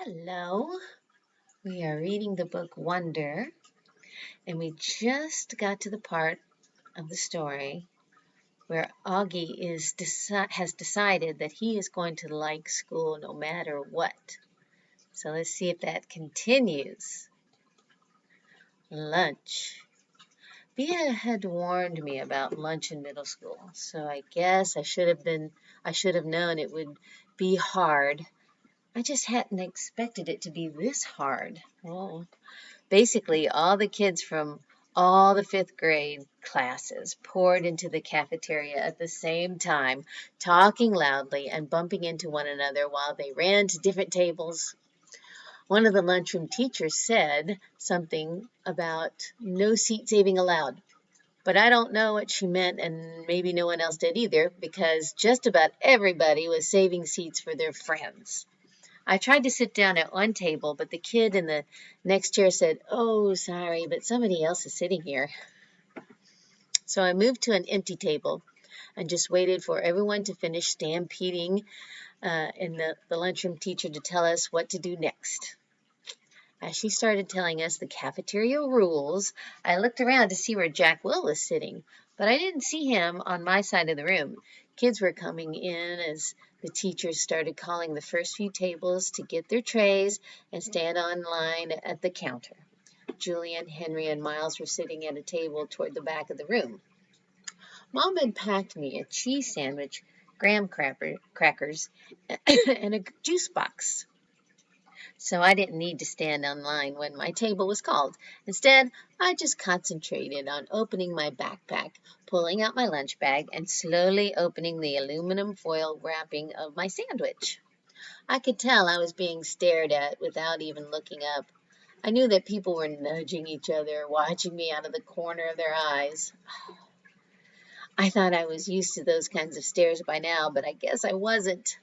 Hello. We are reading the book Wonder, and we just got to the part of the story where Augie has decided that he is going to like school no matter what. So let's see if that continues. Lunch. Bea had warned me about lunch in middle school, so I guess I should have known it would be hard. I just hadn't expected it to be this hard. Oh. Basically, all the kids from all the fifth grade classes poured into the cafeteria at the same time, talking loudly and bumping into one another while they ran to different tables. One of the lunchroom teachers said something about no seat saving allowed, but I don't know what she meant, and maybe no one else did either, because just about everybody was saving seats for their friends. I tried to sit down at one table, but the kid in the next chair said, "Oh, sorry, but somebody else is sitting here." So I moved to an empty table and just waited for everyone to finish stampeding and the lunchroom teacher to tell us what to do next. As she started telling us the cafeteria rules, I looked around to see where Jack Will was sitting, but I didn't see him on my side of the room. Kids were coming in as the teachers started calling the first few tables to get their trays and stand on line at the counter. Julian, Henry, and Miles were sitting at a table toward the back of the room. Mom had packed me a cheese sandwich, crackers, and a juice box, so I didn't need to stand on line when my table was called. Instead, I just concentrated on opening my backpack, pulling out my lunch bag, and slowly opening the aluminum foil wrapping of my sandwich. I could tell I was being stared at without even looking up. I knew that people were nudging each other, watching me out of the corner of their eyes. I thought I was used to those kinds of stares by now, but I guess I wasn't.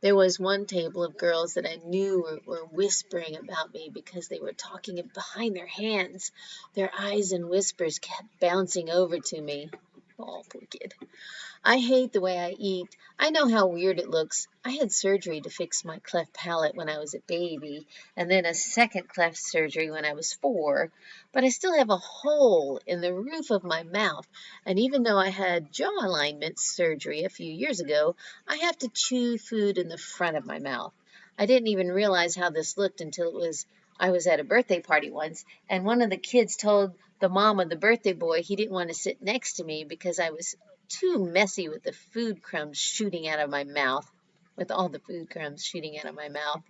There was one table of girls that I knew were whispering about me because they were talking behind their hands. Their eyes and whispers kept bouncing over to me. Oh, poor kid. I hate the way I eat. I know how weird it looks. I had surgery to fix my cleft palate when I was a baby, and then a second cleft surgery when I was 4. But I still have a hole in the roof of my mouth, and even though I had jaw alignment surgery a few years ago, I have to chew food in the front of my mouth. I didn't even realize how this looked until I was at a birthday party once, and one of the kids told the mom of the birthday boy he didn't want to sit next to me because I was too messy with the food crumbs shooting out of my mouth. With all the food crumbs shooting out of my mouth.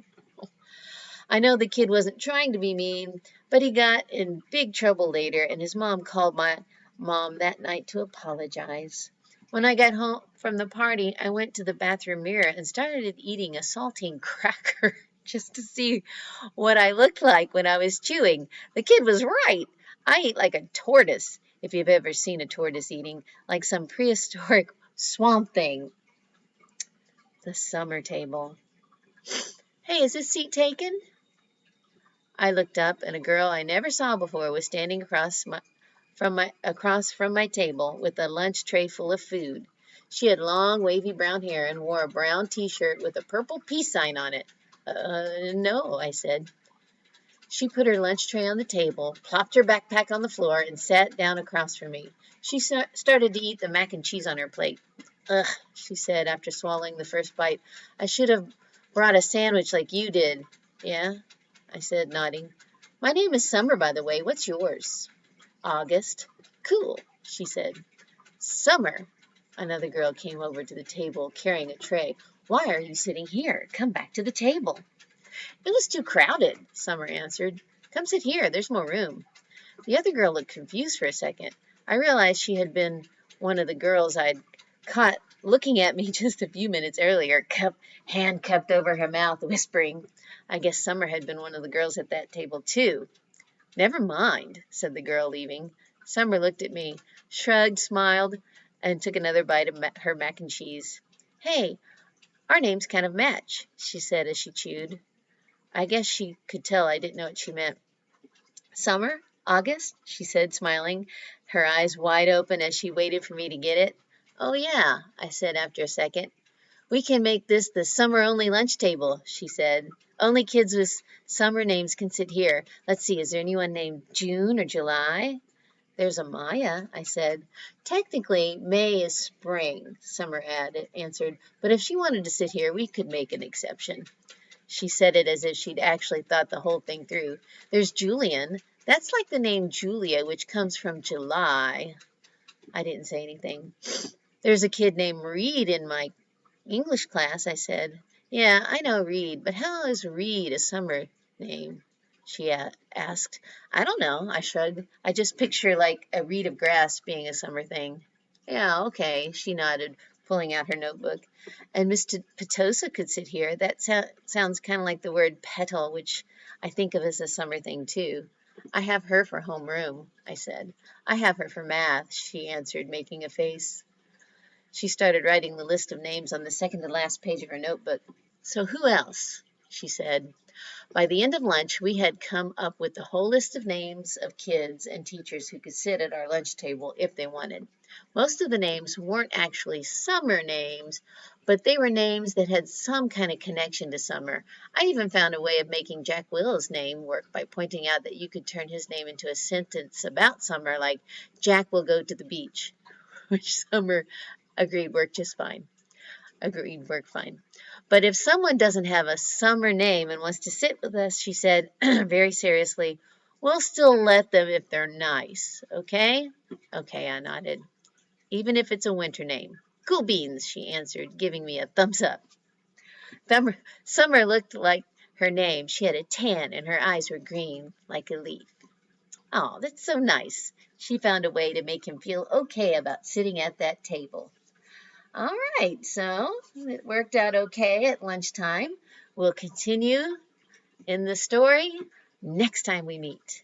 I know the kid wasn't trying to be mean, but he got in big trouble later, and his mom called my mom that night to apologize. When I got home from the party, I went to the bathroom mirror and started eating a saltine cracker just to see what I looked like when I was chewing. The kid was right. I ate like a tortoise, if you've ever seen a tortoise eating, like some prehistoric swamp thing. The summer table. "Hey, is this seat taken?" I looked up, and a girl I never saw before was standing across from my table with a lunch tray full of food. She had long, wavy brown hair and wore a brown T-shirt with a purple peace sign on it. No," I said. She put her lunch tray on the table, plopped her backpack on the floor, and sat down across from me. She started to eat the mac and cheese on her plate. "Ugh," she said after swallowing the first bite. "I should have brought a sandwich like you did." "Yeah?" I said, nodding. "My name is Summer, by the way. What's yours?" "August." "Cool," she said. "Summer." Another girl came over to the table carrying a tray. "Why are you sitting here? Come back to the table." "It was too crowded," Summer answered. "Come sit here. There's more room." The other girl looked confused for a second. I realized she had been one of the girls I'd caught looking at me just a few minutes earlier, hand cupped over her mouth, whispering. I guess Summer had been one of the girls at that table, too. "Never mind," said the girl, leaving. Summer looked at me, shrugged, smiled, and took another bite of her mac and cheese. "Hey, our names kind of match," she said as she chewed. I guess she could tell I didn't know what she meant. "Summer? August?" she said, smiling, her eyes wide open as she waited for me to get it. "Oh, yeah," I said after a second. We can make this the summer-only lunch table, she said. Only kids with summer names can sit here. Let's see, is there anyone named June or July? There's a Maya, I said. Technically, May is spring, Summer answered, but if she wanted to sit here, we could make an exception. She said it as if she'd actually thought the whole thing through. There's Julian. That's like the name Julia, which comes from July. I didn't say anything. There's a kid named Reed in my English class, I said. Yeah, I know Reed, but how is Reed a summer name? She asked. I don't know, I shrugged. I just picture like a reed of grass being a summer thing. Yeah, okay, she nodded, pulling out her notebook. And Miss Petosa could sit here. That sounds kind of like the word petal, which I think of as a summer thing too. I have her for homeroom, I said. I have her for math, she answered, making a face. She started writing the list of names on the second to last page of her notebook. So who else? She said. By the end of lunch, we had come up with the whole list of names of kids and teachers who could sit at our lunch table if they wanted. Most of the names weren't actually summer names, but they were names that had some kind of connection to summer. I even found a way of making Jack Willow's name work by pointing out that you could turn his name into a sentence about summer, like Jack will go to the beach, which Summer agreed worked fine. But if someone doesn't have a summer name and wants to sit with us, she said very seriously, we'll still let them if they're nice, okay? Okay, I nodded. Even if it's a winter name. Cool beans, she answered, giving me a thumbs up. Summer looked like her name. She had a tan and her eyes were green like a leaf. Oh, that's so nice. She found a way to make him feel okay about sitting at that table. All right, so it worked out okay at lunchtime. We'll continue in the story next time we meet.